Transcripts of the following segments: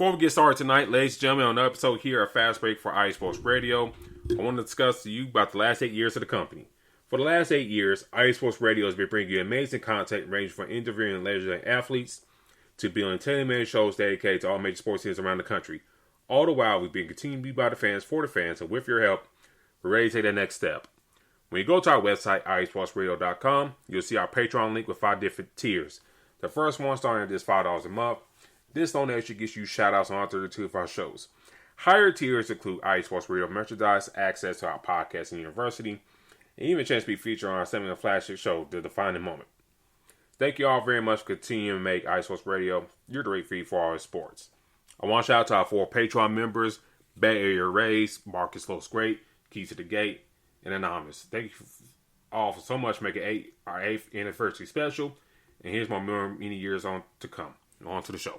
Before we get started tonight, ladies and gentlemen, on the episode here at Fast Break for IE Sports Radio, I want to discuss to you about the last 8 years of the company. For the last 8 years, IE Sports Radio has been bringing you amazing content ranging from interviewing legendary athletes to building 10-minute shows dedicated to all major sports teams around the country. All the while, we've been continuing to be by the fans, for the fans, and with your help, we're ready to take that next step. When you go to our website, iesportsradio.com, you'll see our Patreon link with 5 different tiers. The first one starting at just $5 a month. This donation gets you shout-outs on all 32 of our shows. Higher tiers include IE Sports Radio merchandise, access to our podcast and university, and even a chance to be featured on our seminal flagship show, The Defining Moment. Thank you all very much for continuing to make IE Sports Radio your direct feed for all sports. I want to shout out to our 4 Patreon members, Bay Area Rays, Marcus Lowes Great, Key to the Gate, and Anonymous. Thank you all for so much for making our 8th anniversary special. And here's my many years on to come. On to the show.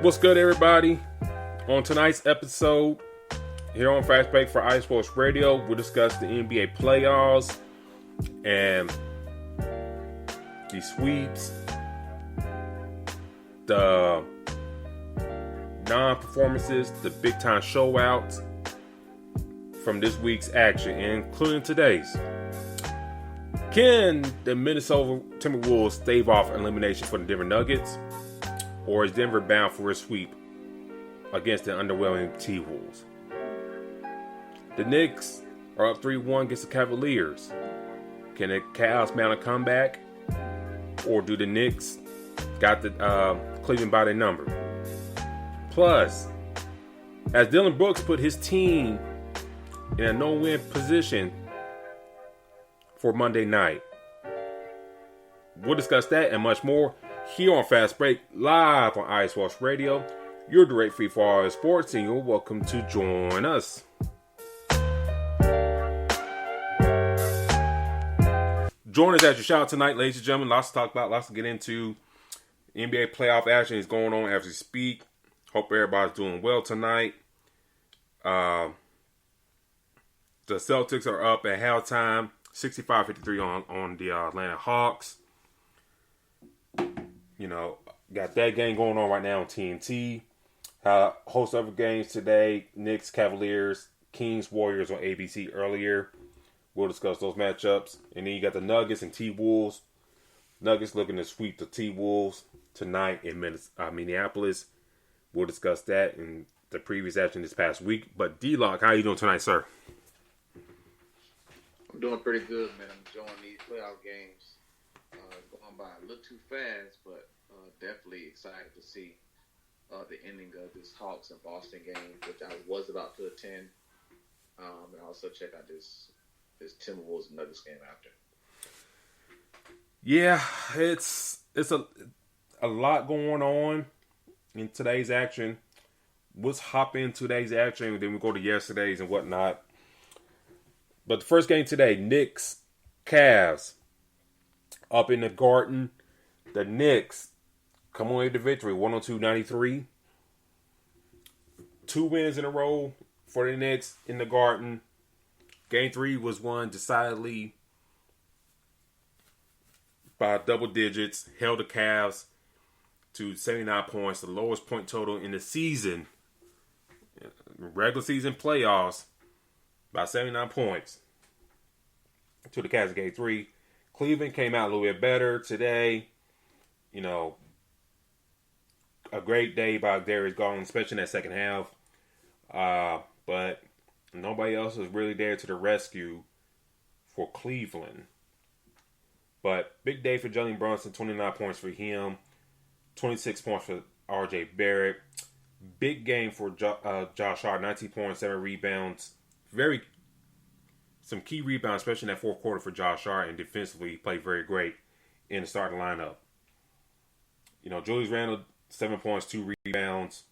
What's good, everybody? On tonight's episode, here on Fast Break for IE Sports Radio, we'll discuss the NBA playoffs and the sweeps, the non-performances, the big-time showouts from this week's action, including today's. Can the Minnesota Timberwolves stave off elimination for the Denver Nuggets? Or is Denver bound for a sweep against the underwhelming T-Wolves? The Knicks are up 3-1 against the Cavaliers. Can the Cavs mount a comeback? Or do the Knicks got the Cleveland by their number? Plus, as Dylan Brooks put his team in a no-win position for Monday night. We'll discuss that and much more here on Fast Break, live on IE Sports Radio, your direct feed for all sports, and you're welcome to join us. Join us at your shout tonight, ladies and gentlemen. Lots to talk about, lots to get into. NBA playoff action is going on as we speak. Hope everybody's doing well tonight. The Celtics are up at halftime, 65-53 on the Atlanta Hawks. You know, got that game going on right now on TNT. Host other games today. Knicks, Cavaliers, Kings, Warriors on ABC earlier. We'll discuss those matchups. And then you got the Nuggets and T-Wolves. Nuggets looking to sweep the T-Wolves tonight in Minneapolis. We'll discuss that in the previous action this past week. But D-Lock, how you doing tonight, sir? I'm doing pretty good, man. I'm enjoying these playoff games. Going by a little too fast, but definitely excited to see the ending of this Hawks and Boston game, which I was about to attend, and also check out this Timberwolves and Nuggets game after. Yeah, it's a lot going on in today's action. Let's hop into today's action, and then we'll go to yesterday's and whatnot. But the first game today, Knicks, Cavs. Up in the Garden, the Knicks come away with the victory, 102-93. 2 wins in a row for the Knicks in the Garden. Game 3 was won decidedly by double digits. Held the Cavs to 79 points, the lowest point total in the season. Regular season playoffs by 79 points to the Cavs in Game 3. Cleveland came out a little bit better today. You know, a great day by Darius Garland, especially in that second half. But nobody else was really there to the rescue for Cleveland. But big day for Jalen Brunson, 29 points for him, 26 points for R.J. Barrett. Big game for Josh Hart, 19 points, 7 rebounds. Very some key rebounds, especially in that fourth quarter for Josh Hart, and defensively he played very great in the starting lineup. Julius Randle, 7 points, 2 rebounds.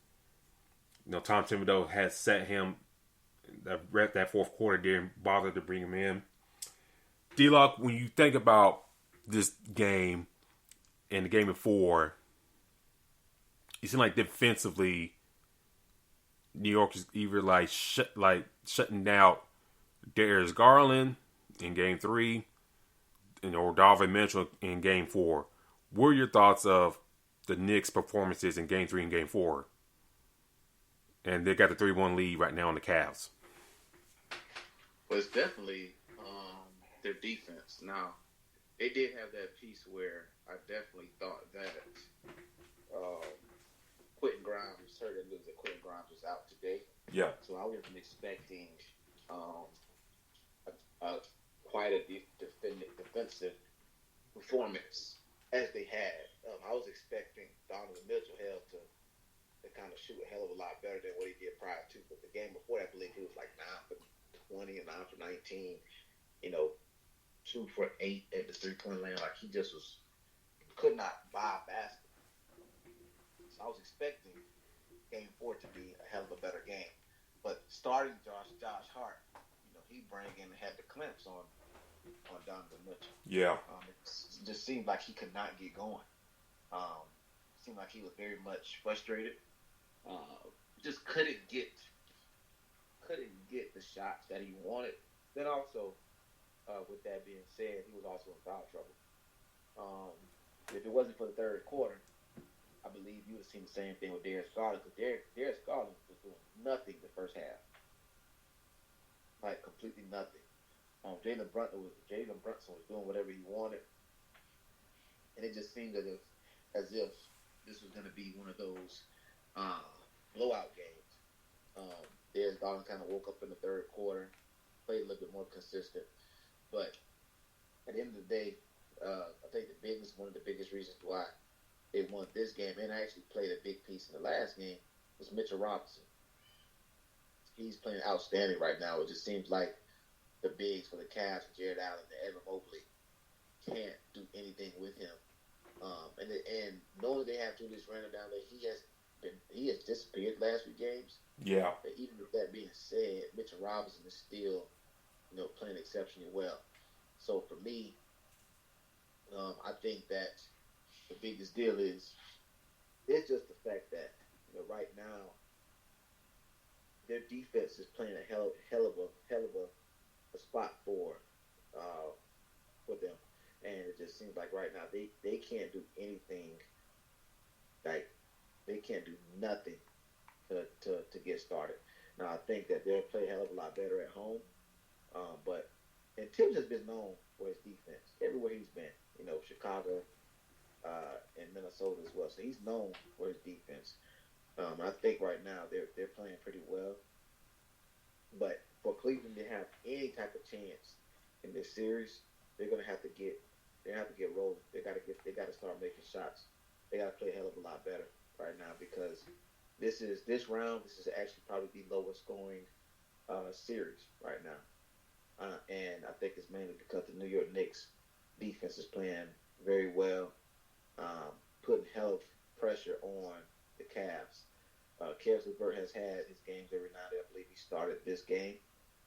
Tom Thibodeau has set him that fourth quarter, didn't bother to bring him in. D-Lock, when you think about this game and the game before, it seemed like defensively, New York is either shutting out Darius Garland in Game 3, or Donovan Mitchell in Game 4. What are your thoughts of the Knicks' performances in Game 3 and Game 4? And they got the 3-1 lead right now on the Cavs. Well, it's definitely their defense. Now, they did have that piece where I definitely thought that Quentin Grimes was hurt. It looks like Quentin Grimes was out today. Yeah. So I wasn't expecting quite a defensive performance as they had. I was expecting Donovan Mitchell to kind of shoot a hell of a lot better than what he did prior to. But the game before that, I believe he was like 9 for 20 and 9 for 19. 2 for 8 at the 3-point line. Like he just could not buy a basket. So I was expecting Game 4 to be a hell of a better game. But starting Josh Hart, he had the clamps on Donovan Mitchell. Yeah. It just seemed like he could not get going. Seemed like he was very much frustrated. Just couldn't get the shots that he wanted. Then also, with that being said, he was also in foul trouble. If it wasn't for the third quarter, I believe you would have seen the same thing with Darius Garland, because Darius Garland was doing nothing the first half. Like, completely nothing. Jalen Brunson was doing whatever he wanted. And it just seemed as if this was going to be one of those blowout games. Darius Garland kind of woke up in the third quarter, played a little bit more consistent. But at the end of the day, I think one of the biggest reasons why they won this game, and actually played a big piece in the last game, was Mitchell Robinson. He's playing outstanding right now. It just seems like the bigs for the Cavs, Jared Allen and Evan Mobley, can't do anything with him. And knowing they have Julius Randle down there, he has disappeared the last few games. Yeah. But even with that being said, Mitchell Robinson is still, playing exceptionally well. So for me, I think that the biggest deal is just the fact that right now their defense is playing a hell of a spot for them, and it just seems like right now they can't do anything. Like they can't do nothing to get started. Now I think that they'll play a hell of a lot better at home. And Tibbs has been known for his defense everywhere he's been. Chicago and Minnesota as well. So he's known for his defense. I think right now they're playing pretty well. But for Cleveland to have any type of chance in this series, they're gonna have to get rolling. They gotta start making shots. They gotta play a hell of a lot better right now, because this is actually probably the lowest scoring series right now. And I think it's mainly because the New York Knicks defense is playing very well, putting hell of pressure on the Cavs. Caris LeVert has had his games every now and then. I believe he started this game,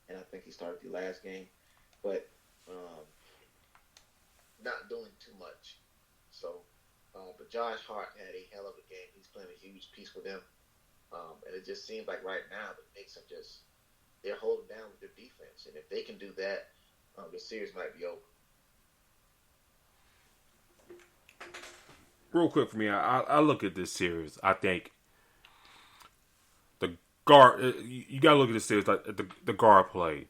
and I think he started the last game, but not doing too much. So, but Josh Hart had a hell of a game. He's playing a huge piece for them, and it just seems like right now the Knicks are they're holding down with their defense, and if they can do that, the series might be over. Real quick for me, I look at this series. I think the guard. You gotta look at this series like the guard play.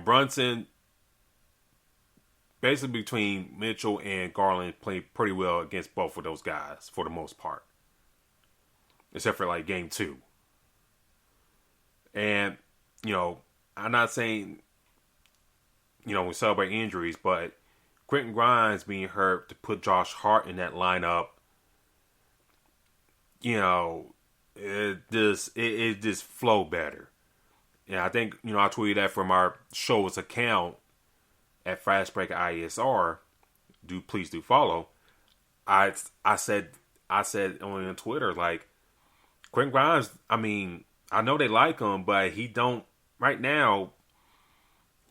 Brunson, basically between Mitchell and Garland, played pretty well against both of those guys for the most part, except for like game 2. And I'm not saying we celebrate injuries, but Quentin Grimes being hurt to put Josh Hart in that lineup, it just flowed better. And I think, I tweeted that from our show's account at Fast Break ISR. Please do follow. I said on Twitter, like, Quentin Grimes, I mean, I know they like him, but right now,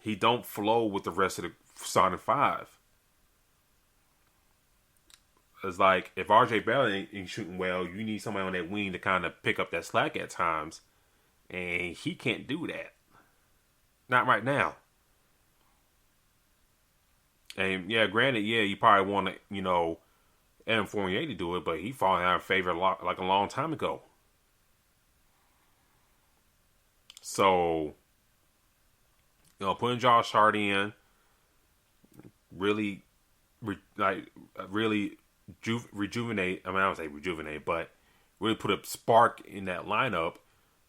he don't flow with the rest of the starting five. It's like, if RJ Barrett ain't shooting well, you need somebody on that wing to kind of pick up that slack at times. And he can't do that. Not right now. And yeah, granted, you probably want to, Evan Fournier to do it, but he fallen out of favor like a long time ago. So, putting Josh Hart in really, rejuvenate. I mean, I don't say rejuvenate, but really put a spark in that lineup.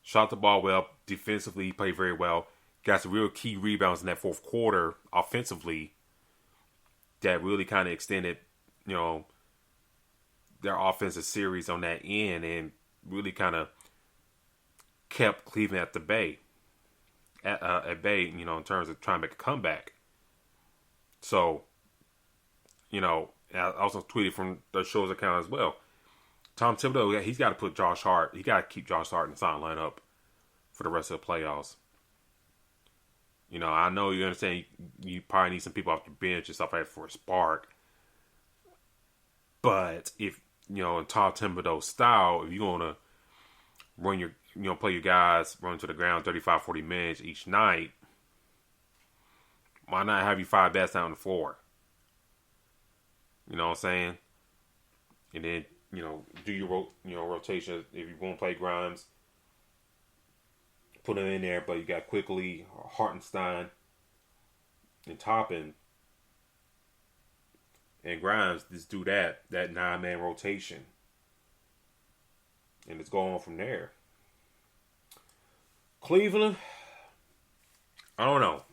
Shot the ball well defensively. He played very well. Got some real key rebounds in that fourth quarter offensively. That really kind of extended, their offensive series on that end, and really kind of kept Cleveland at the bay. At bay, in terms of trying to make a comeback. So, I also tweeted from the show's account as well. Tom Thibodeau, he's got to put Josh Hart. He got to keep Josh Hart in the starting lineup for the rest of the playoffs. I know you understand you probably need some people off the bench and stuff like that for a spark. But if, in Tom Thibodeau's style, if you're going to run play your guys, run to the ground 35, 40 minutes each night, why not have you five best out on the floor? You know what I'm saying? And then, do your rotation. If you want to play Grimes, put him in there, but you got Quickly, Hartenstein, and Toppin, and Grimes. Just do that 9-man rotation, and it's going on from there. Cleveland, I don't know.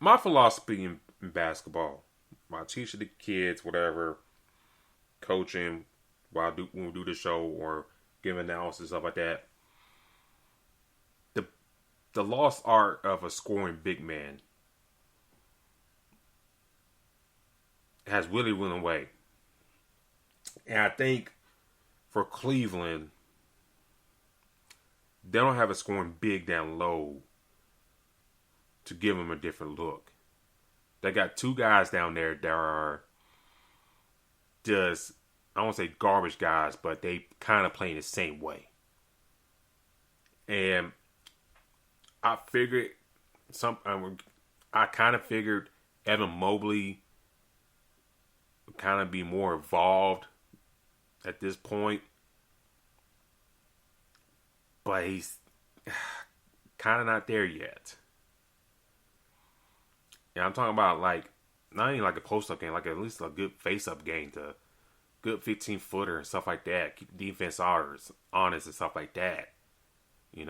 My philosophy in basketball, I teach the kids, whatever, coaching, when we do the show or give analysis, stuff like that. The lost art of a scoring big man has really went away. And I think for Cleveland, they don't have a scoring big down low to give them a different look. They got two guys down there that are just, I won't say garbage guys, but they kind of play in the same way. And I kind of figured Evan Mobley would kind of be more involved at this point. But he's kind of not there yet. Yeah, I'm talking about not even like a post-up game, like at least a good face-up game, to good 15-footer and stuff like that. Keep the defense honest and stuff like that. He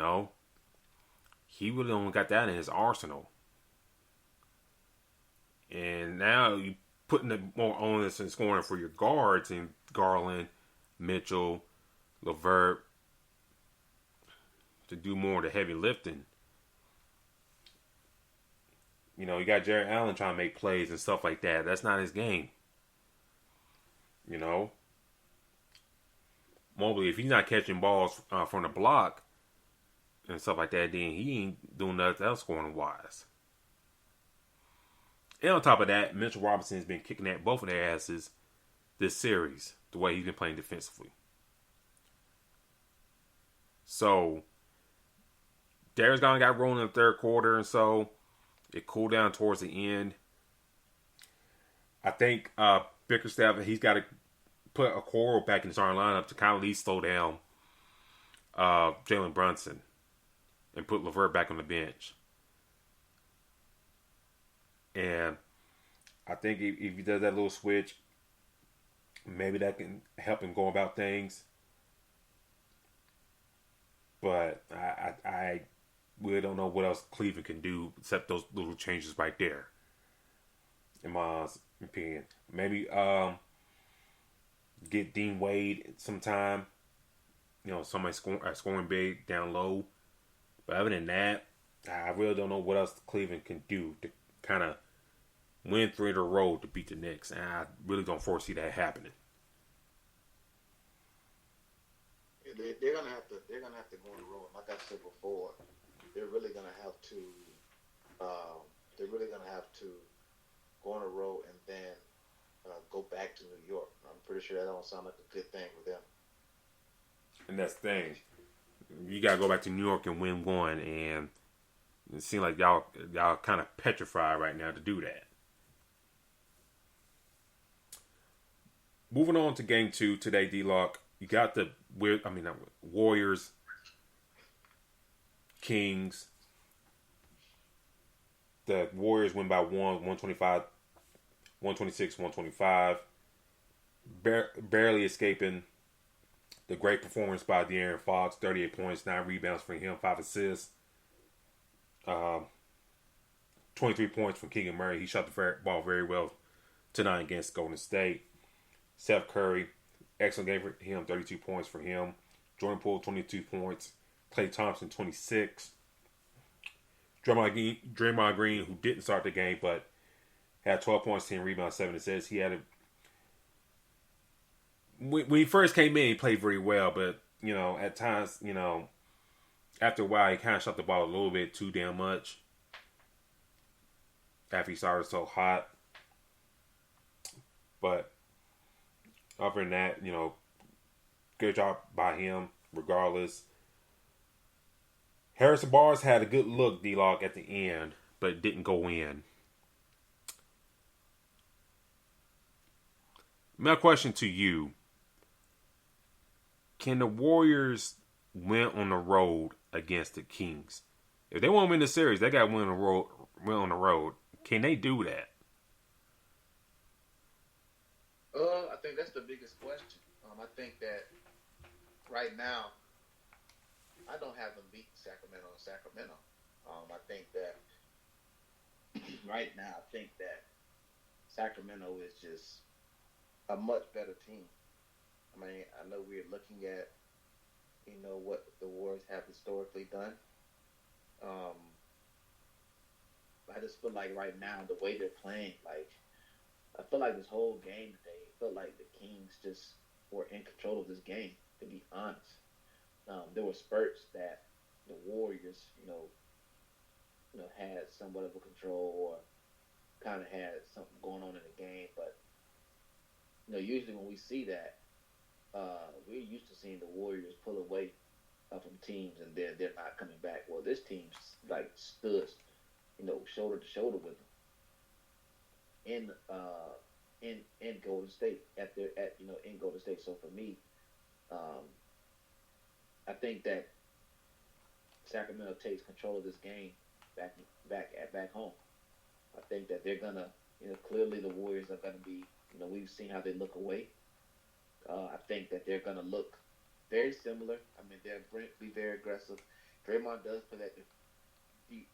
really only got that in his arsenal. And now you putting the more onus and scoring for your guards in Garland, Mitchell, LeVert to do more of the heavy lifting. You got Jared Allen trying to make plays and stuff like that. That's not his game. Mobley, if he's not catching balls from the block and stuff like that, then he ain't doing nothing else scoring wise. And on top of that, Mitchell Robinson's been kicking at both of their asses this series, the way he's been playing defensively. So, Darius Garland got rolling in the third quarter, and so it cooled down towards the end. I think Bickerstaff, he's got to put a Okoro back in the starting lineup to kind of at least slow down Jalen Brunson and put LeVert back on the bench. And I think if he does that little switch, maybe that can help him go about things. But I really don't know what else Cleveland can do except those little changes right there, in my opinion. Maybe get Dean Wade sometime somebody scoring big down low. But other than that, I really don't know what else Cleveland can do to kind of win 3 in a row to beat the Knicks, and I really don't foresee that happening. They're gonna have to go on the road. Like I said before, they're really gonna have to go on the road and then go back to New York. I'm pretty sure that don't sound like a good thing for them. And that's the thing. You gotta go back to New York and win one, and it seems like y'all kind of petrified right now to do that. Moving on to game 2 today, D-Lock. You got the Warriors, Kings. The Warriors win by 125, 126, 125. Barely escaping the great performance by De'Aaron Fox, 38 points, 9 rebounds from him, 5 assists. 23 points from Keegan Murray. He shot the ball very well tonight against Golden State. Seth Curry, excellent game for him, 32 points for him. Jordan Poole, 22 points. Klay Thompson, 26. Draymond Green, who didn't start the game, but had 12 points, 10 rebounds, 7 assists. He had when he first came in, he played very well, but, at times, after a while, he kind of shot the ball a little bit too damn much. After he started so hot. But other than that, good job by him, regardless. Harrison Barnes had a good look, D-Log, at the end, but it didn't go in. My question to you, can the Warriors win on the road against the Kings? If they want to win the series, they got to win on the road. Can they do that? I think that's the biggest question. I think that right now, I don't have them beat Sacramento. I think that right now, Sacramento is just a much better team. I mean, I know we're looking at, what the Warriors have historically done. I just feel like right now, the way they're playing, I feel like this whole game today, it felt like the Kings just were in control of this game, to be honest. There were spurts that the Warriors, had somewhat of a control or kind of had something going on in the game. But, usually when we see that, we're used to seeing the Warriors pull away from teams and they're not coming back. Well, this team stood, shoulder to shoulder with them in Golden State in Golden State. So for me, I think that Sacramento takes control of this game back home. I think that they're gonna, clearly the Warriors are gonna be, we've seen how they look away. I think that they're gonna look very similar. I mean, they're be very aggressive. Draymond does play that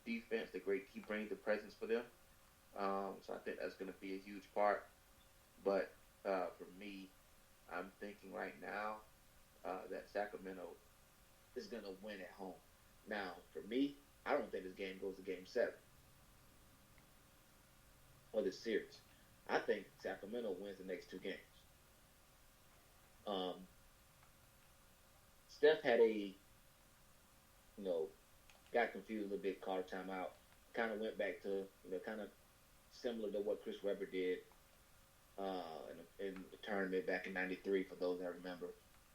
defense. He brings the presence for them. So I think that's gonna be a huge part. But for me, I'm thinking right now that Sacramento is gonna win at home. Now, for me, I don't think this game goes to Game 7 or this series. I think Sacramento wins the next 2 games. Steph had got confused a little bit, called a timeout, kind of went back to, kind of similar to what Chris Webber did in the tournament back in '93, for those that remember.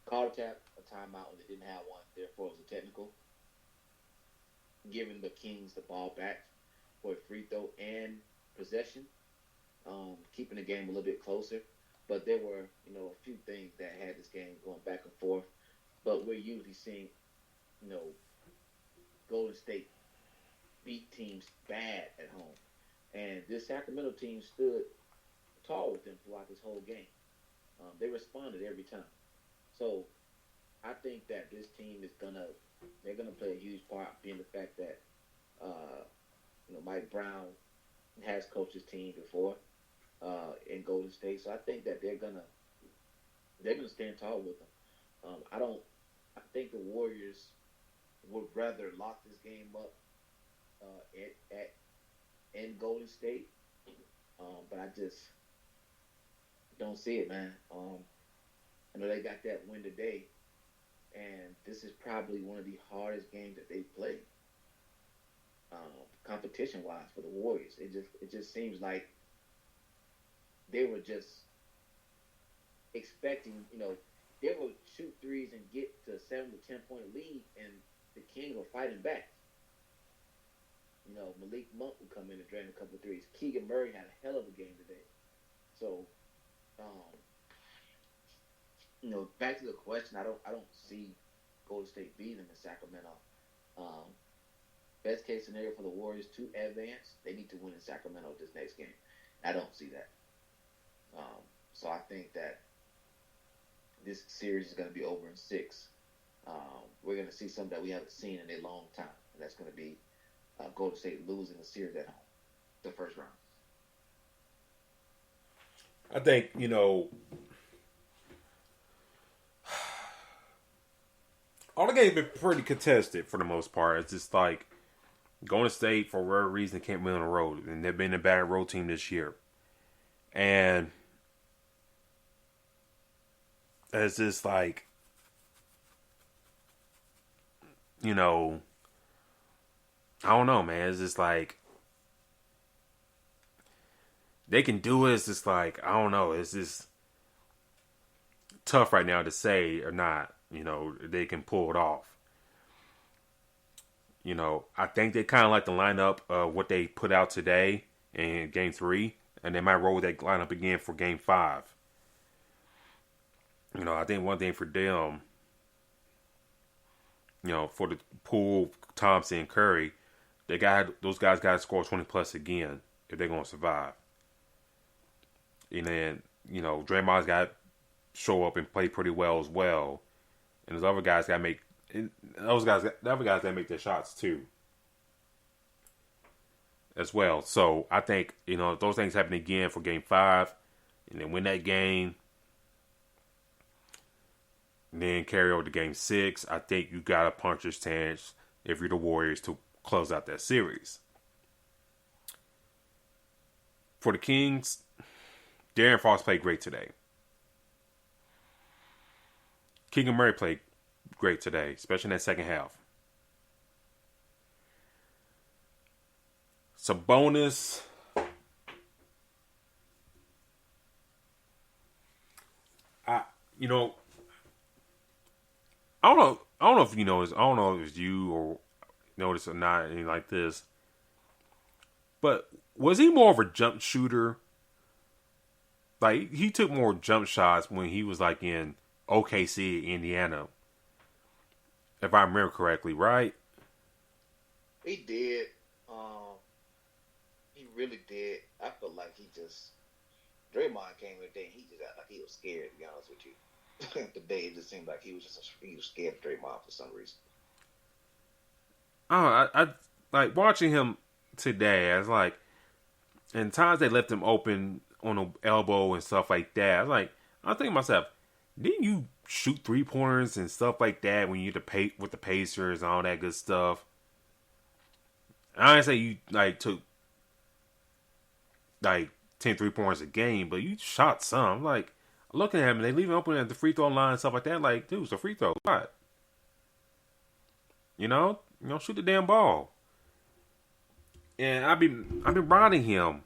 Called a timeout when they didn't have one, therefore it was a technical. Giving the Kings the ball back for a free throw and possession, keeping the game a little bit closer. But there were, a few things that had this game going back and forth. But we're usually seeing, Golden State beat teams bad at home. And this Sacramento team stood tall with them throughout this whole game. They responded every time. So I think that this team they're gonna play a huge part, being the fact that Mike Brown has coached his team before in Golden State. So I think that they're gonna stand tall with them. I don't I think the Warriors would rather lock this game up at in Golden State, but I just don't see it, man. I know they got that win today, and this is probably one of the hardest games that they played, competition-wise for the Warriors. It just seems like they were just expecting, they would shoot threes and get to a 7 to 10 point lead, and the Kings were fighting back. Malik Monk would come in and drain a couple of threes. Keegan Murray had a hell of a game today. So, back to the question, I don't see Golden State beating in Sacramento. Best case scenario for the Warriors to advance, they need to win in Sacramento this next game. I don't see that. So I think that this series is going to be over in 6. We're going to see something that we haven't seen in a long time, and that's going to be Golden State losing the series at home, the first round. I think, all the games have been pretty contested for the most part. It's just like Golden State, for whatever reason, can't win on the road. And they've been a bad road team this year. And it's just like, I don't know, man. It's just like, they can do it. It's just like, I don't know. It's just tough right now to say or not. They can pull it off. I think they kind of like the lineup of what they put out today in Game 3. And they might roll that lineup again for Game 5. I think one thing for them, for the Poole, Thompson, and Curry, those guys got to score 20 plus again if they're going to survive. And then, Draymond's got to show up and play pretty well as well. And those other guys got to make, the other guys got to make their shots too. As well. So I think, if those things happen again for Game 5, and then win that game, and then carry over to Game 6, I think you got a puncher's chance if you're the Warriors to close out that series. For the Kings, De'Aaron Fox played great today. Keegan Murray played great today, especially in that second half. Sabonis, I don't know. I don't know if you noticed. I don't know if it's you or noticed or not, anything like this. But was he more of a jump shooter? Like, he took more jump shots when he was like in OKC, Indiana, if I remember correctly, right? He did. He really did. I feel like Draymond came in today and he just acted like he was scared, to be honest with you. Today it just seemed like he was scared of Draymond for some reason. I like watching him today. I was like, and times they left him open on the elbow and stuff like that. I was like, I think to myself, didn't you shoot 3-pointers and stuff like that when you with the Pacers and all that good stuff? I didn't say you took 10 3-pointers a game, but you shot some. Like, looking at him, they leave him open at the free throw line and stuff like that. Like, dude, it's a free throw. What? Shoot the damn ball. And I've been riding him.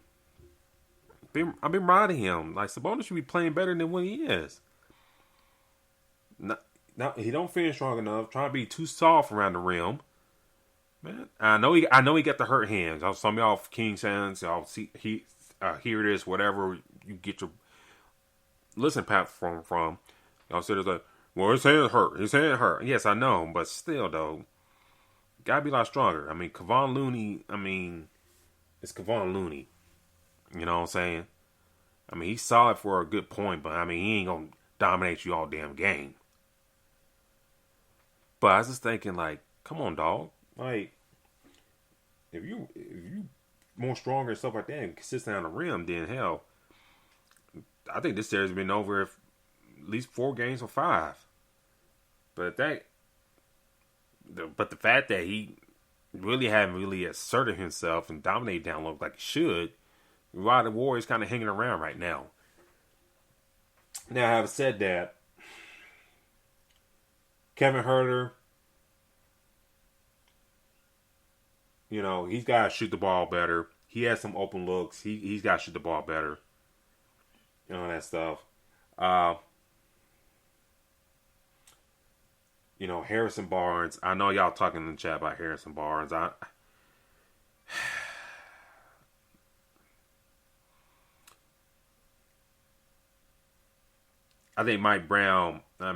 I've been riding him. Like, Sabonis should be playing better than what he is. Now he don't finish strong enough. Trying to be too soft around the rim. Man, I know he got the hurt hands. Some of y'all King fans, y'all see hear this, whatever you get your listen pat from. Y'all say it's like, well, his hand hurt. His hand hurt. Yes, I know, but still though, gotta be a lot stronger. I mean, Kevon Looney. It's Kevon Looney. You know what I'm saying? I mean, he's solid for a good point, but he ain't gonna dominate you all damn game. But I was just thinking, like, come on, dog. Like, if you more stronger and stuff like that and consistent on the rim, then hell, I think this series has been over if at least 4 games or 5. But but the fact that he really haven't really asserted himself and dominated down low like he should, why the Warriors kind of hanging around right now. Now, having said that, Kevin Huerter, he's got to shoot the ball better. He has some open looks. He's got to shoot the ball better. That stuff. Harrison Barnes. I know y'all talking in the chat about Harrison Barnes. I think Mike Brown. I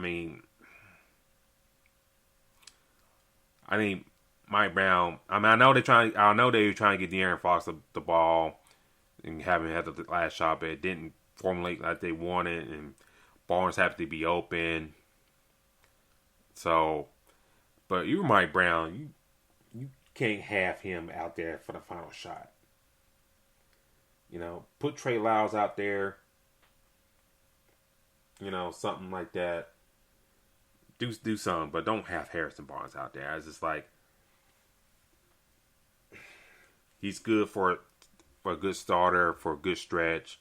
think Mike Brown. I know they're trying. I know they were trying to get De'Aaron Fox the ball and having had the last shot, but it didn't formulate like they wanted, and Barnes had to be open. So, but you Mike Brown, you can't have him out there for the final shot. Put Trey Lyles out there. Something like that. Do something, but don't have Harrison Barnes out there. It's just like he's good for a good starter, for a good stretch,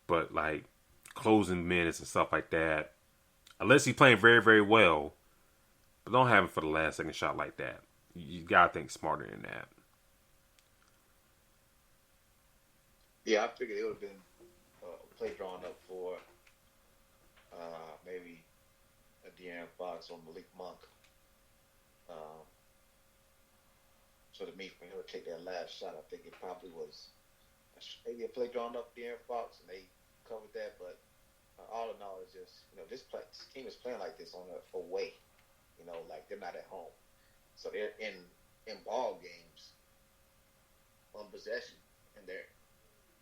but like closing minutes and stuff like that, unless he's playing very, very well, but don't have him for the last second shot like that. You gotta think smarter than that. Yeah, I figured it would have been a play drawn up for maybe a De'Aaron Fox or Malik Monk. So to me, for him to take that last shot, I think it probably was maybe a play drawn up De'Aaron Fox, and they covered that. But all in all, it's just this team is playing like this on a away. Like they're not at home, so they're in ball games on possession, and they're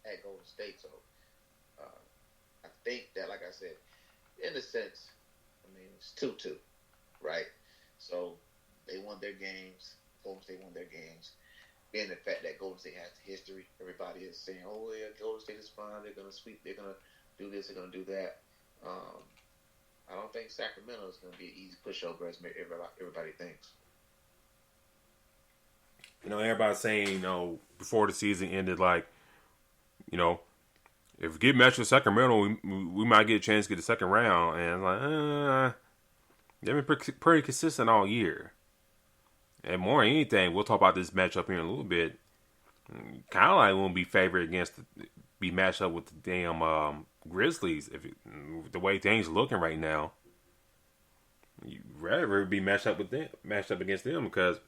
at Golden State. So I think that, like I said, in a sense, it's 2-2, right? So they won their games. Golden State won their games. Being the fact that Golden State has history, everybody is saying, "Oh yeah, Golden State is fine. They're gonna sweep. They're gonna do this. They're gonna do that." I don't think Sacramento is gonna be an easy pushover as everybody thinks. Everybody's saying, before the season ended, like, if we get matched with Sacramento, we might get a chance to get the second round. And like, they've been pretty consistent all year. And more than anything, we'll talk about this matchup here in a little bit. Kind of like won't be favored be matched up with the damn Grizzlies. The way things are looking right now, you'd rather be matched up against them, because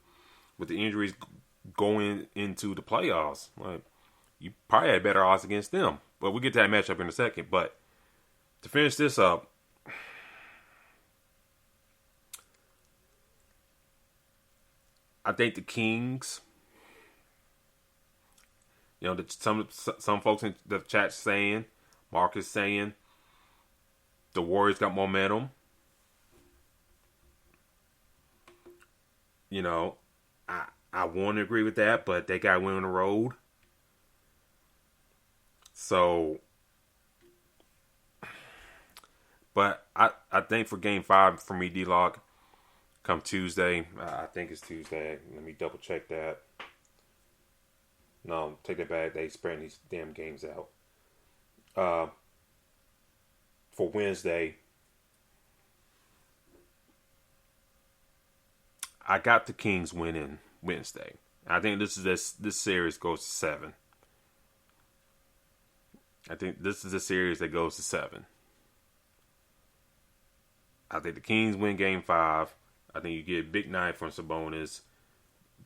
with the injuries going into the playoffs, like, you probably had better odds against them. But we'll get to that matchup in a second. But to finish this up, I think the Kings, some folks in the chat saying, Marcus saying, the Warriors got momentum. I want to agree with that, but they got to win on the road. So, but I think for Game 5 for me, D-Lock, come Tuesday, I think it's Tuesday. Let me double check that. No, take that back. They spreading these damn games out. For Wednesday, I got the Kings winning Wednesday. I think this series goes to 7. I think this is a series that goes to 7. I think the Kings win Game 5. I think you get a big night from Sabonis,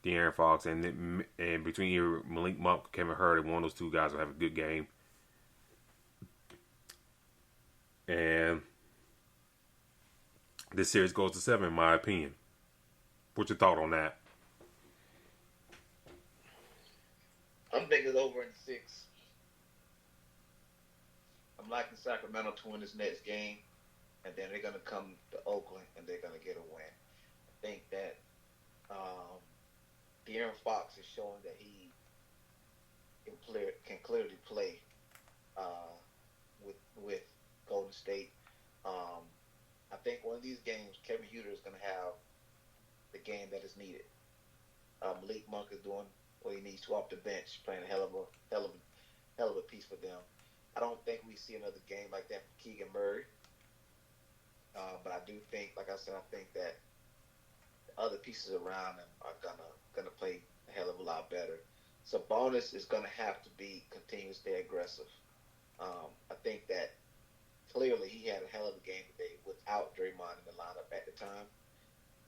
De'Aaron Fox, and between either Malik Monk, Kevin Huerter, one of those two guys will have a good game. And this series goes to 7, in my opinion. What's your thought on that? I'm thinking it's over in 6. I'm liking Sacramento to win this next game, and then they're going to come to Oakland, and they're going to get a win. I think that De'Aaron Fox is showing that he can clearly play with Golden State. I think one of these games, Kevin Huerter is going to have big game that is needed. Malik Monk is doing what he needs to off the bench, playing a hell of a piece for them. I don't think we see another game like that from Keegan Murray. But I do think, like I said, I think that the other pieces around him are gonna play a hell of a lot better. Sabonis is gonna have to continue to stay aggressive. I think that clearly he had a hell of a game today without Draymond in the lineup at the time.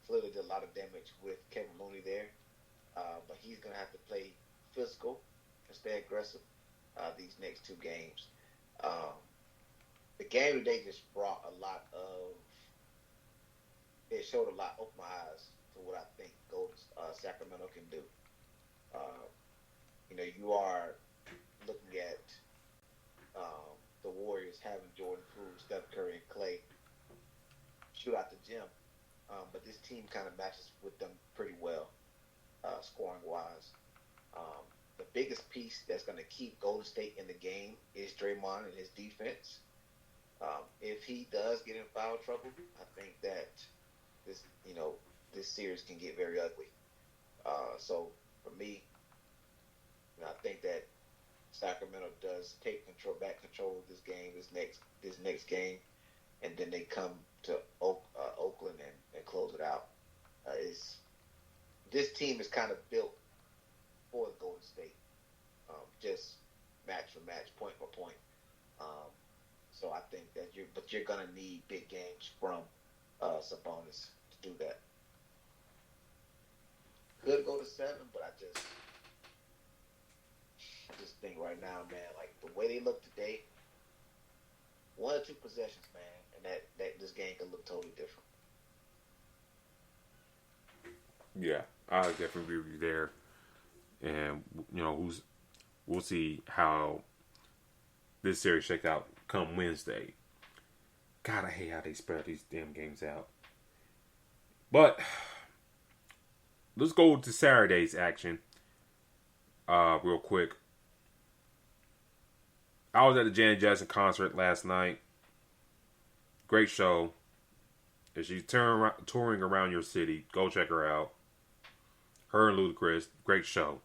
Clearly did a lot of damage with Kevin Looney there, but he's gonna have to play physical and stay aggressive these next two games. The game today just brought a lot of. It showed a lot, opened my eyes to what I think Sacramento can do. You are looking at the Warriors having Jordan Poole, Steph Curry, and Clay shoot out the gym, but this team kind of matches with them pretty well, scoring wise. The biggest piece that's going to keep Golden State in the game is Draymond and his defense. If he does get in foul trouble, I think that this series can get very ugly. So for me, I think that Sacramento does take back control of this game, this next game, and then they come to Oakland and close it out. This team is kind of built for the Golden State, just match for match, point for point. So I think that you're gonna need big games from Sabonis to do that. Could go to 7, but I just think right now, man, like the way they look today, 1 or 2 possessions, man, and that this game could look totally different. Yeah, I definitely agree with you there. And we'll see how this series shakes out come Wednesday. God, I hate how they spread these damn games out. But let's go to Saturday's action real quick. I was at the Janet Jackson concert last night. Great show. If she's touring around your city, go check her out. Her and Ludacris, great show.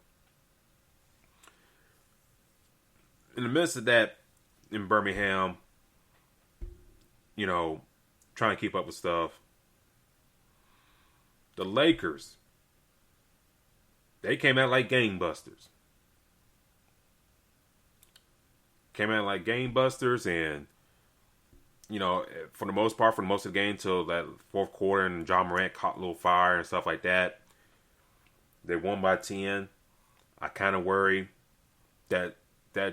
In the midst of that, in Birmingham, trying to keep up with stuff, the Lakers, they came out like gangbusters. And for the most part, for most of the game till that fourth quarter, and John Morant caught a little fire and stuff like that. They won by 10. I kind of worry that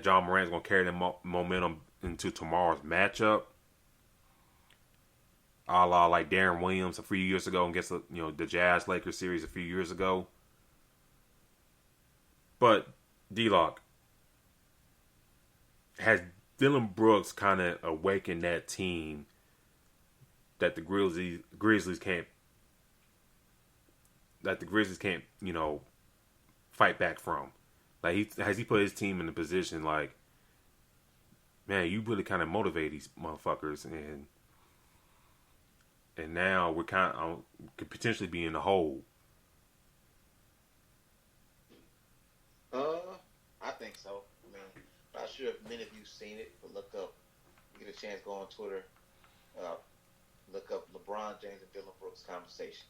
John Morant's going to carry the momentum into tomorrow's matchup. A la like Darren Williams a few years ago against the Jazz Lakers series a few years ago. But D-Lock, has Dillon Brooks kind of awakened that team that the Grizzlies can't fight back from? Like, has he put his team in a position like, man, you really kind of motivate these motherfuckers, and now we're could potentially be in the hole. I think so. I mean, not sure if many of you've seen it, but look up. You get a chance, go on Twitter. Look up LeBron James and Dillon Brooks conversation.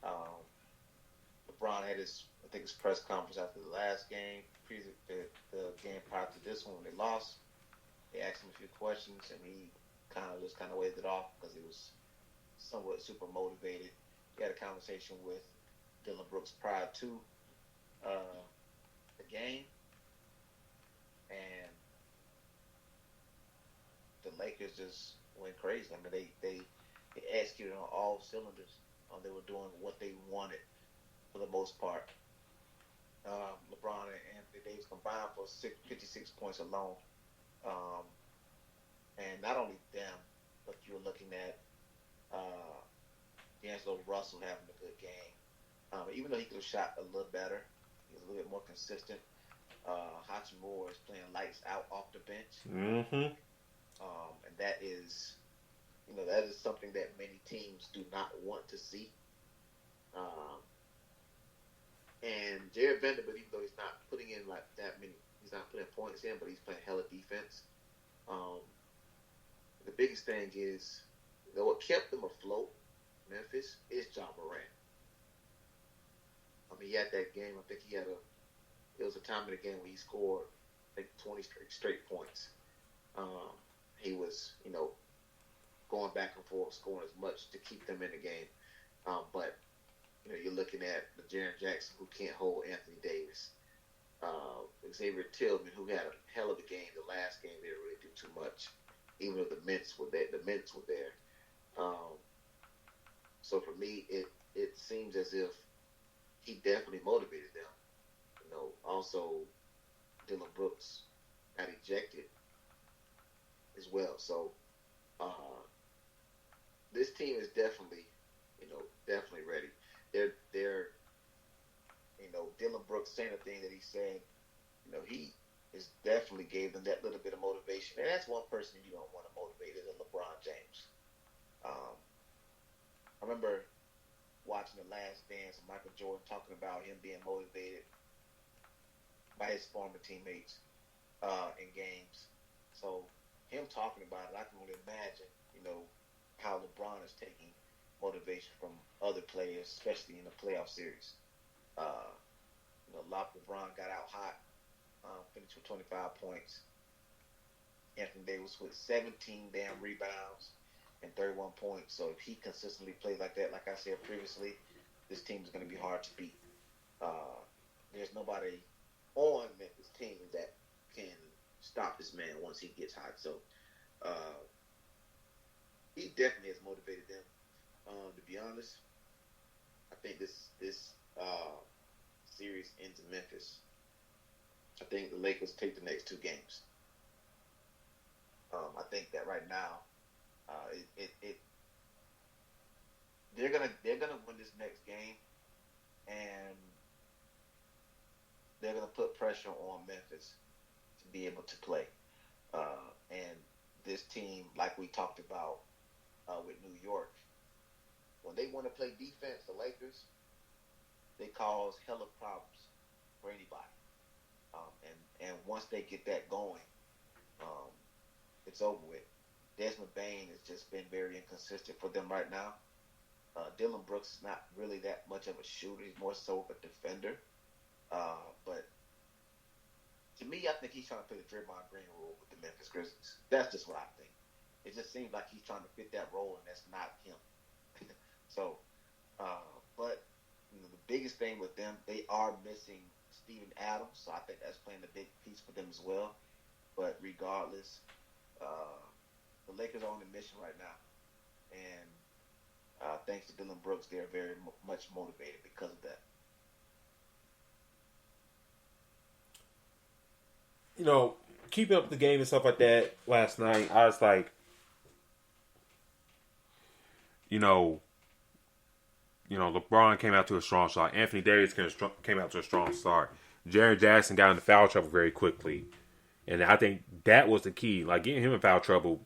LeBron had his press conference after the last game, the game prior to this one when they lost. They asked him a few questions, and he kind of waved it off because he was somewhat super motivated. He had a conversation with Dillon Brooks prior to the game, and the Lakers just went crazy. I mean, they executed on all cylinders. They were doing what they wanted for the most part. LeBron and Anthony Davis combined for 56 points alone. And not only them, but you were looking at D'Angelo Russell having a good game. Even though he could have shot a little better, he was a little bit more consistent. Hachimura is playing lights out off the bench. Mm-hmm. And that is something that many teams do not want to see. Um, and Jared Vanderbilt, even though he's not putting in like that many, he's not putting points in, but he's playing hella defense. The biggest thing is, what kept them afloat, Memphis, is Ja Morant. I mean, he had that game. I think it was a time in the game where he scored, I think, 20 straight points. He was, going back and forth, scoring as much to keep them in the game. But you're looking at the Jaren Jackson, who can't hold Anthony Davis. Xavier Tillman, who had a hell of a game. The last game didn't really do too much, even though the mints were there. So for me, it seems as if he definitely motivated them. Also Dylan Brooks got ejected as well. So this team is definitely ready. They're Dylan Brooks saying the thing that he said. He is definitely gave them that little bit of motivation, and that's one person you don't want to motivate is LeBron James. I remember watching The Last Dance and Michael Jordan talking about him being motivated by his former teammates in games. So him talking about it, I can only imagine, how LeBron is taking motivation from other players, especially in the playoff series. LeBron got out hot, finished with 25 points. Anthony Davis with 17 damn rebounds and 31 points. So if he consistently plays like that, like I said previously, this team is going to be hard to beat. There's nobody on Memphis team that can stop this man once he gets hot. So he definitely has motivated them. To be honest, I think this series ends in Memphis. I think the Lakers take the next 2 games. I think that right now, they're gonna win this next game, and they're gonna put pressure on Memphis to be able to play. And this team, like we talked about with New York, when they want to play defense, the Lakers, they cause hella problems for anybody. And once they get that going, it's over with. Desmond Bane has just been very inconsistent for them right now. Dylan Brooks is not really that much of a shooter. He's more so of a defender. But to me, I think he's trying to play the Draymond Green role with the Memphis Grizzlies. That's just what I think. It just seems like he's trying to fit that role, and that's not him. So, but the biggest thing with them, they are missing Steven Adams, so I think that's playing a big piece for them as well. But regardless, the Lakers are on a mission right now, and thanks to Dylan Brooks, they're very much motivated because of that. Keeping up the game and stuff like that last night, I was like, LeBron came out to a strong start. Anthony Davis came out to a strong start. Jaren Jackson got into foul trouble very quickly. And I think that was the key. Like, getting him in foul trouble,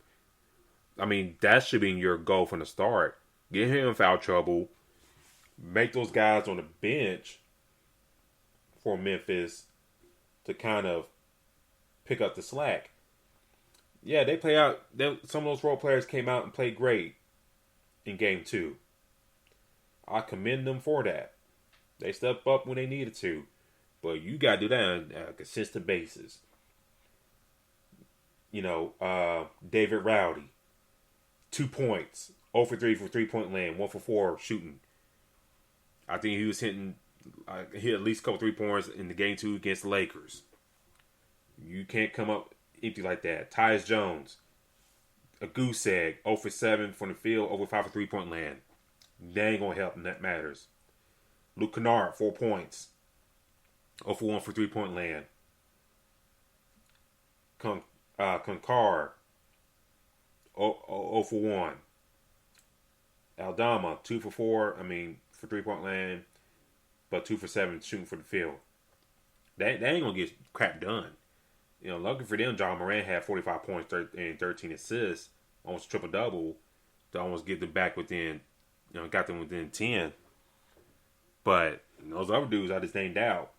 I mean, that should be your goal from the start. Get him in foul trouble. Make those guys on the bench for Memphis to kind of pick up the slack. Yeah, they play out. Some of those role players came out and played great in Game 2. I commend them for that. They stepped up when they needed to. But you got to do that on a consistent basis. David Rowdy, 2 points, 0 for 3 for 3-point land, 1 for 4 shooting. I think he was hitting, hit at least a couple 3-pointers in the Game 2 against the Lakers. You can't come up empty like that. Tyus Jones, a goose egg, 0 for 7 from the field, 0 for 5 for 3-point land. That ain't going to help, and that matters. Luke Kennard, 4 points, 0 for 1 for 3-point land. Concard, 0 for 1. Aldama, 2 for 4, for 3-point land, but 2 for 7 shooting for the field. That ain't going to get crap done. Lucky for them, John Morant had 45 points and 13 assists, almost triple-double, to almost get them back within, got them within 10. But those other dudes I just named out,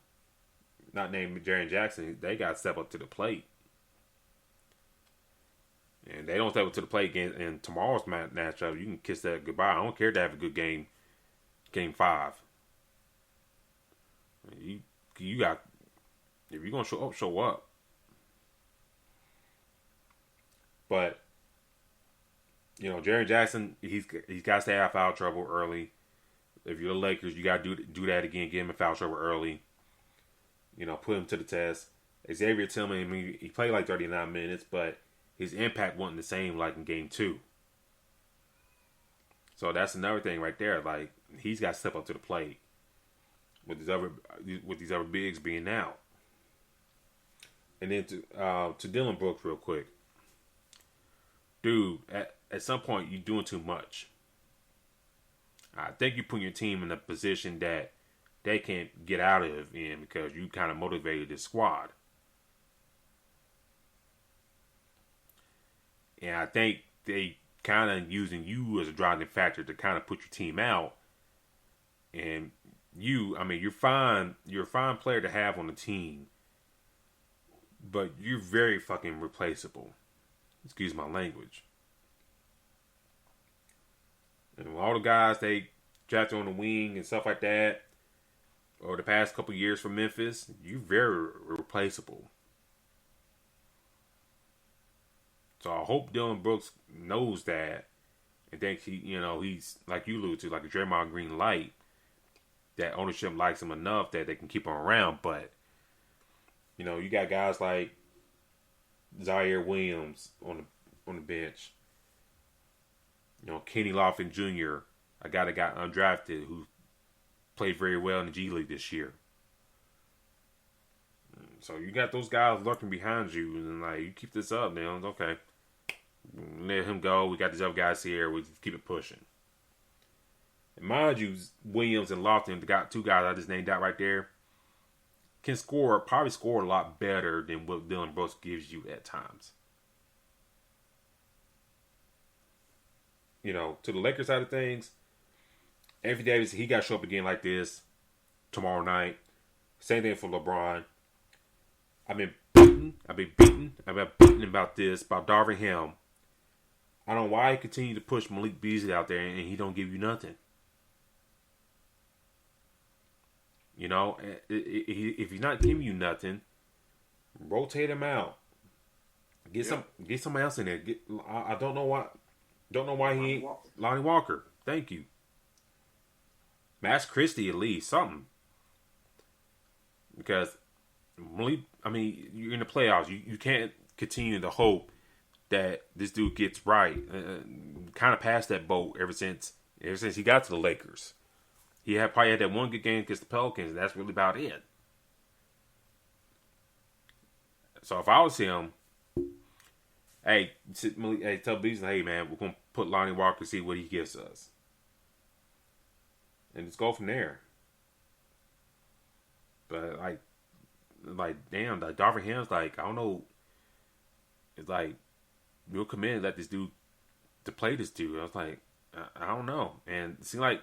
not named Jaren Jackson, they got to step up to the plate. And they don't step up to the plate in tomorrow's matchup. You can kiss that goodbye. I don't care to have a good game, game 5. You got, if you're gonna show up, show up. But Jaren Jackson, he's got to stay out of foul trouble early. If you're the Lakers, you got to do that again. Get him in foul trouble early. Put him to the test. Xavier Tillman, I mean, he played like 39 minutes, but his impact wasn't the same like in game 2. So that's another thing right there. Like, he's got to step up to the plate with these other bigs being out. And then to Dylan Brooks real quick. Dude, at some point you're doing too much. I think you put your team in a position that they can't get out of in because you kind of motivated this squad. And I think they kind of using you as a driving factor to kind of put your team out. And you're fine. You're a fine player to have on the team, but you're very fucking replaceable. Excuse my language. And all the guys they drafted on the wing and stuff like that, or the past couple years for Memphis, you're very replaceable. So I hope Dylan Brooks knows that and thinks he's like you alluded to, like a Draymond Green light, that ownership likes him enough that they can keep him around. But you got guys like Zaire Williams on the bench. Kenny Lofton Jr., a guy that got undrafted who played very well in the G League this year. So you got those guys lurking behind you, and like you keep this up, man. Okay, let him go. We got these other guys here. We just keep it pushing. And mind you, Williams and Lofton, the two guys I just named out right there, can probably score a lot better than what Dylan Brooks gives you at times. To the Lakers side of things, Anthony Davis, he got to show up again like this tomorrow night. Same thing for LeBron. I've been beaten about this, about Darvin Ham. I don't know why he continued to push Malik Beasley out there and he don't give you nothing. If he's not giving you nothing, rotate him out. Get somebody else in there. I don't know why. Don't know why he ain't Lonnie Walker. Thank you. Max Christie at least something. Because you're in the playoffs. You can't continue to hope that this dude gets right. Kind of passed that boat ever since he got to the Lakers. He probably had that one good game against the Pelicans, and that's really about it. So if I was him, tell Beasley, hey man, we're gonna put Lonnie Walker, see what he gives us, and just go from there. But damn, like Darvin Ham's like, I don't know. It's like we'll come in and let this dude to play this dude. I was like, I don't know, and it seemed like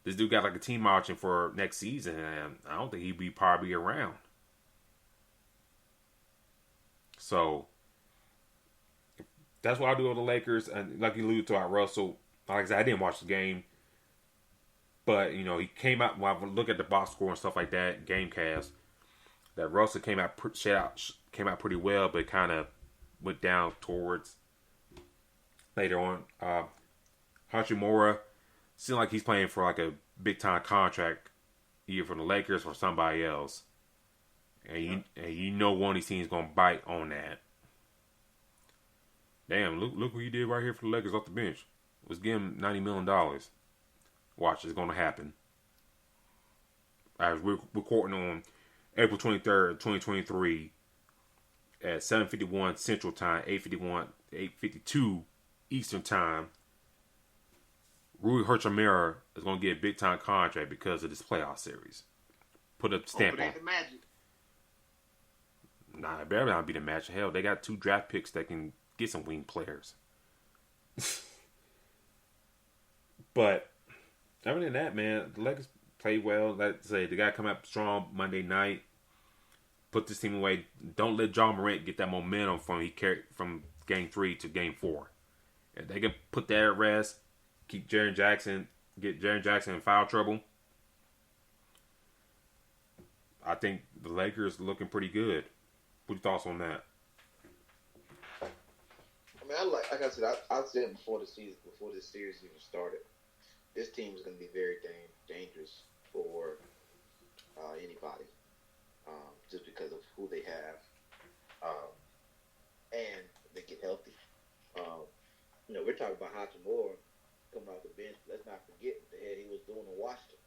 this dude got like a team option for next season, and I don't think he'd be probably around. So that's what I do with the Lakers. And like you alluded to, Russell, like I said, I didn't watch the game. But, he came out, when I look at the box score and stuff like that, Gamecast, that Russell came out pretty well, but kind of went down towards later on. Hachimura seemed like he's playing for like a big-time contract, either from the Lakers or somebody else. And one of these teams going to bite on that. Damn, look what he did right here for the Lakers off the bench. Was give him $90 million. Watch, it's going to happen. As we're recording on April 23rd, 2023 at 7:51 Central Time, 8:52 Eastern Time. Rui Hachimura is going to get a big-time contract because of this playoff series. Put a stamp on it. Nah, it better not be the match. Hell, they got 2 draft picks that can get some wing players. But other than that, man, the Lakers play well. Let's say they got to come up strong Monday night. Put this team away. Don't let John Morant get that momentum from game 3 to game 4. If they can put that at rest, get Jaren Jackson in foul trouble, I think the Lakers looking pretty good. What are your thoughts on that? I mean, like I said, I said before this series even started, this team is going to be very dangerous for anybody, just because of who they have, and they get healthy. We're talking about Hachimura coming off the bench. Let's not forget what the hell he was doing in Washington,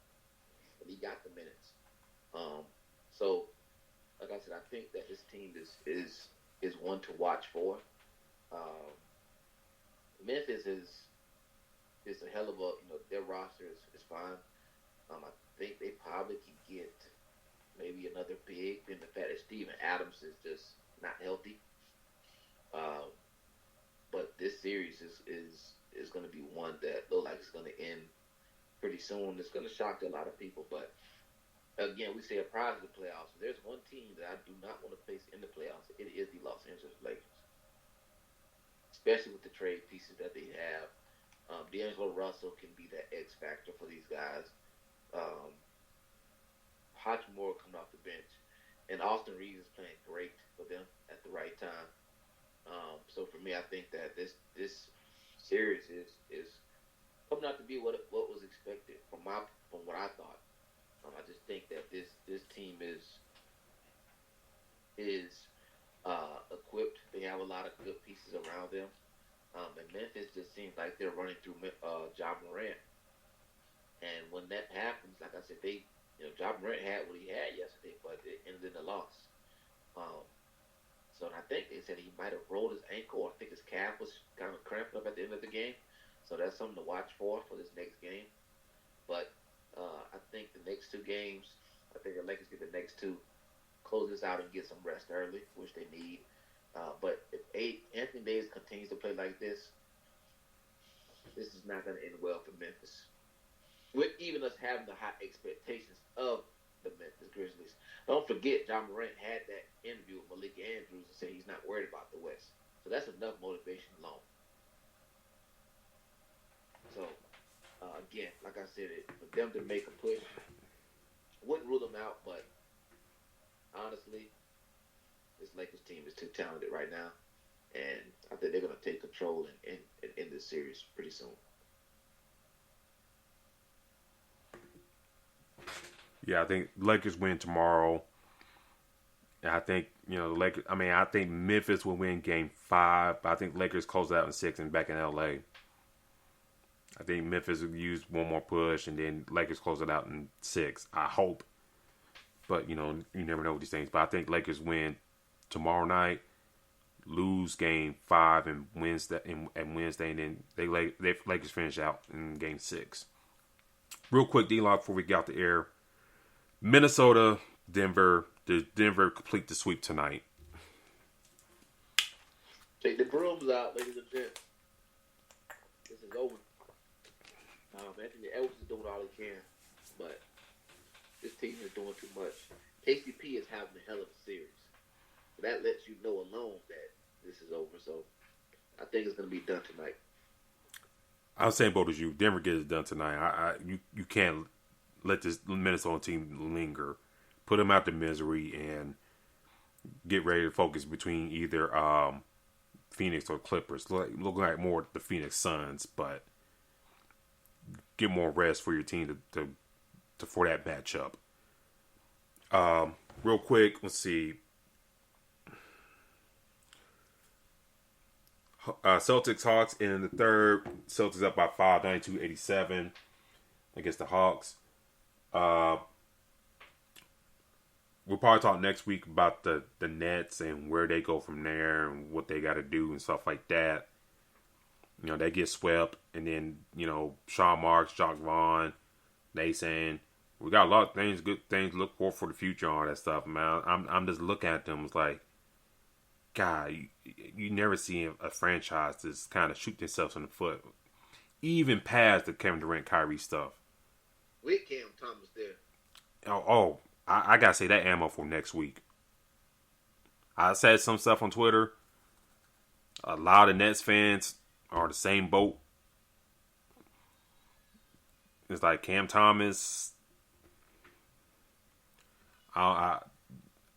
but he got the minutes. So, like I said, I think that this team is one to watch for. Memphis is a hell of a, their roster is fine. I think they probably can get maybe another big, and the fact that Steven Adams is just not healthy. But this series is going to be one that looks like it's going to end pretty soon. It's going to shock a lot of people, but again, we say a prize in the playoffs. If there's one team that I do not want to face in the playoffs, it is the Los Angeles Lakers. Especially with the trade pieces that they have. D'Angelo Russell can be that X factor for these guys. Hachimura coming off the bench. And Austin Reeves is playing great for them at the right time. So for me, I think that this series is coming out to be what was expected from what I thought. I just think that this team is equipped. They have a lot of good pieces around them. And Memphis just seems like they're running through Ja Morant. And when that happens, like I said, Ja Morant had what he had yesterday, but it ended in a loss. So I think they said he might have rolled his ankle, or I think his calf was kind of cramped up at the end of the game. So that's something to watch for this next game. But I think the next 2 games, I think the Lakers get the next 2, close this out and get some rest early, which they need. But if Anthony Davis continues to play like this is not going to end well for Memphis. With even us having the high expectations of the Memphis Grizzlies. Don't forget, John Morant had that interview with Malik Andrews and said he's not worried about the West. So that's enough motivation alone. So, again, like I said, for them to make a push, wouldn't rule them out, but honestly, this Lakers team is too talented right now, and I think they're going to take control and end this series pretty soon. Yeah, I think Lakers win tomorrow. And I think, the Lakers, I think Memphis will win game 5. But I think Lakers close it out in 6 and back in LA. I think Memphis will use one more push, and then Lakers close it out in 6. I hope. But, you never know with these things. But I think Lakers win tomorrow night, lose game 5 and Wednesday, and then they Lakers finish out in game 6. Real quick, D-Lock, before we get out the air. Minnesota, Denver. Does Denver complete the sweep tonight? Take the brooms out, ladies and gents. This is over. Anthony Edwards is doing all he can, but this team is doing too much. KCP is having a hell of a series. So that lets you know alone that this is over. So I think it's going to be done tonight. I'm saying both as you. Denver gets it done tonight. You can't let this Minnesota team linger. Put them out the misery and get ready to focus between either Phoenix or Clippers. Look like more the Phoenix Suns, but get more rest for your team to for that matchup. Real quick, let's see. Celtics Hawks in the third. Celtics up by 5, 92-87 against the Hawks. We'll probably talk next week about the Nets and where they go from there and what they got to do and stuff like that. They get swept, and then Sean Marks, Jock Vaughn, they saying we got a lot of things, good things to look for the future, and all that stuff, man. I'm just looking at them. It's like, God, you never see a franchise just kind of shoot themselves in the foot, even past the Kevin Durant, Kyrie stuff. with Cam Thomas there. I gotta say that ammo for next week. I said some stuff on Twitter. A lot of Nets fans are the same boat. It's like Cam Thomas. I'm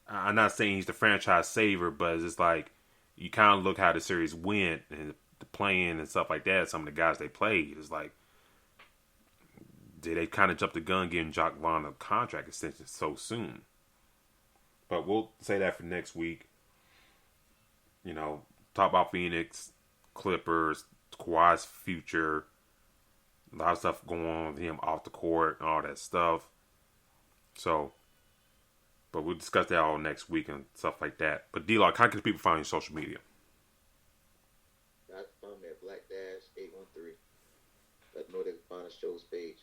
not saying he's the franchise saver, but it's like you kind of look how the series went and the playing and stuff like that. Some of the guys they played, it's like, did they kind of jump the gun getting Jock Vaughn a contract extension so soon? But we'll say that for next week. You know, talk about Phoenix, Clippers, Kawhi's future. A lot of stuff going on with him off the court and all that stuff. So, but we'll discuss that all next week and stuff like that. But D-Lock, how can people find you on social media? I found me at Black Dash 813. Let them know they can find the show's page.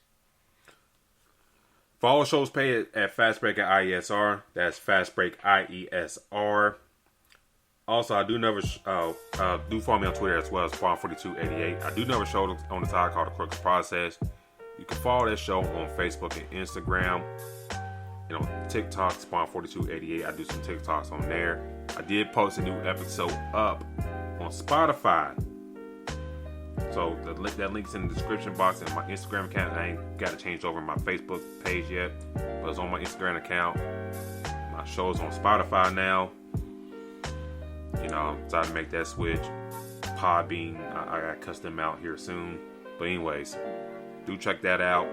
Follow the show's page at Fastbreak at IESR. That's Fastbreak IESR. Also, I do never do follow me on Twitter as well as Spawn4288. I do never show on the side called The Crooks Process. You can follow that show on Facebook and Instagram. And on TikTok, Spawn4288. I do some TikToks on there. I did post a new episode up on Spotify. So that link's in the description box and my Instagram account. I ain't got to change over my Facebook page yet, but it's on my Instagram account. My show's on Spotify now. You know, I'm decided to make that switch. Podbean, I got to cuss them out here soon. But anyways, do check that out.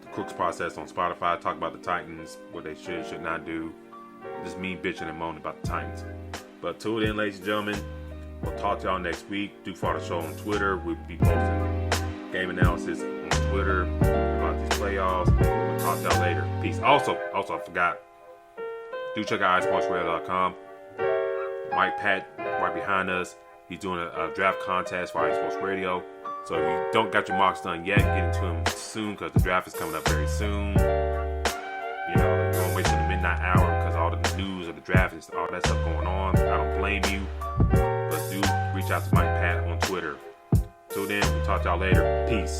The Crooks Process on Spotify. Talk about the Titans, what they should not do. Just me bitching and moaning about the Titans. But till then, ladies and gentlemen, we'll talk to y'all next week. Do follow the show on Twitter. We'll be posting game analysis on Twitter about these playoffs. We'll talk to y'all later. Peace. Also, I forgot. Do check out iSportsRadio.com. Mike Pat right behind us. He's doing a draft contest for iSports Radio. So if you don't got your mocks done yet, get into them soon because the draft is coming up very soon. You know, don't wait till the midnight hour because all the news of the draft is all that stuff going on. I don't blame you. But do reach out to Mike Pat on Twitter. Till then, we'll talk to y'all later. Peace.